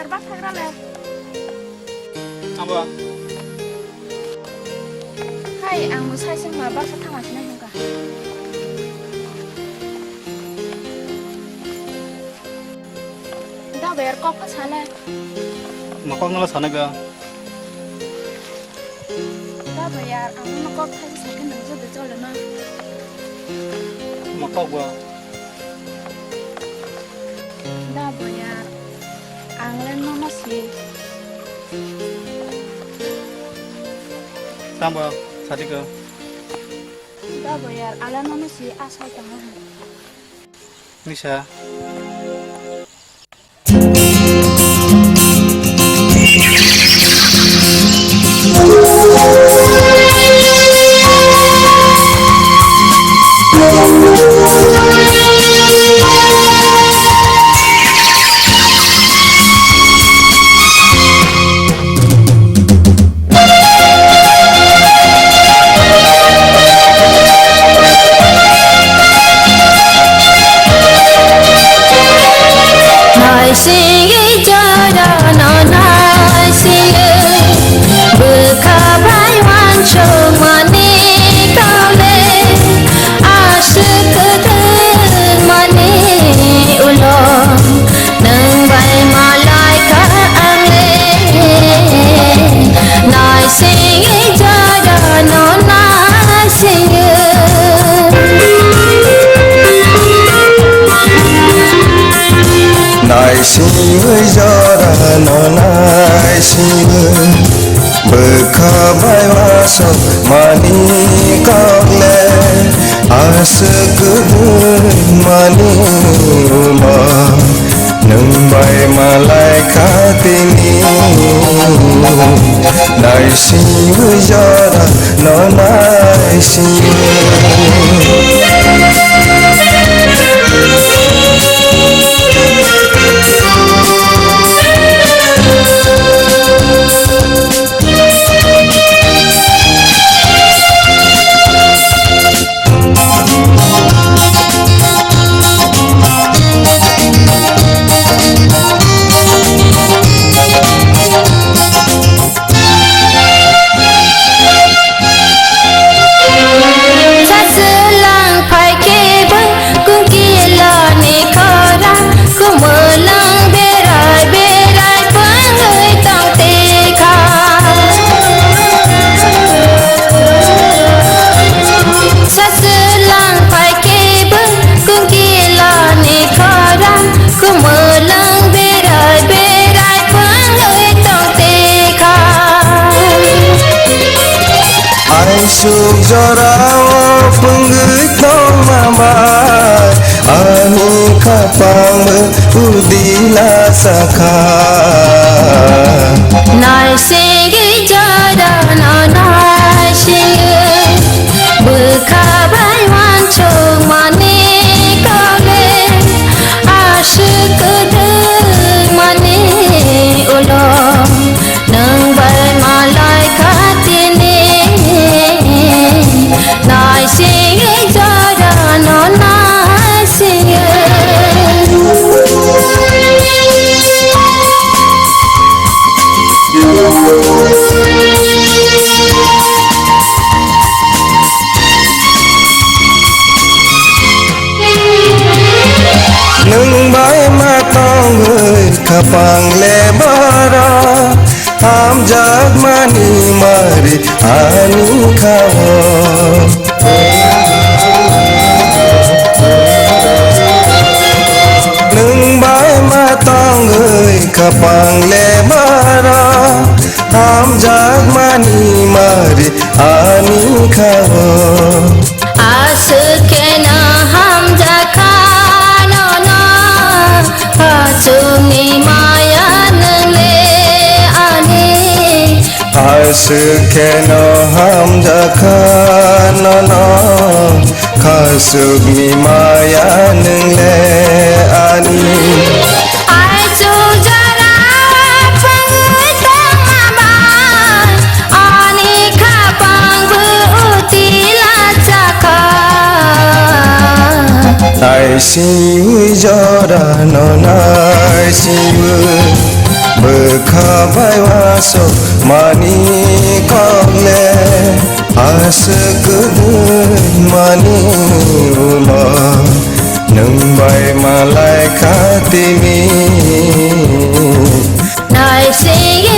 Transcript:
bayar bak tagra le. Apa? Hai, ang mo sai sing ma bak sa thang asina hingga. Da bayar kok pa sana. Makok ngala sana ga. Da bayar ang mo kok thai sa kin nang zo de zo le na. Makok ga. Da bayar ang len no no si. Tamba sadi ga. Da bayar ala no no si asal tanga. Nisa. Sinh ơi gió ra nó nai sinh bờ khá bay hoa sông mà đi cao lệ sự cứ mà đi mà nâng bay mà lại khá tin này sinh ơi gió ra nó nai sinh Suk jorao penggit no mama ani kapang udila sakha nai singi jada na nai singi bukha bai wan chung mani kale ashik de mani ulo nang bai malai khatini nai singi jada na nai singi nâng bãi ma tong người kapang lebara am jag mani mari ani khawa nâng bãi ma tong người kapang lebara am jag mani mari ani khawa asukena ham jakana na pasuni mayan le ani asukena ham jakana na kasugni mayan le ani ai chu jara pangutang ama ani khapang bu utila chaka ai siu jora no nai siu Berkabai waso mani kaule Asa kedun mani ulah Nembai malaikat timi Nai sing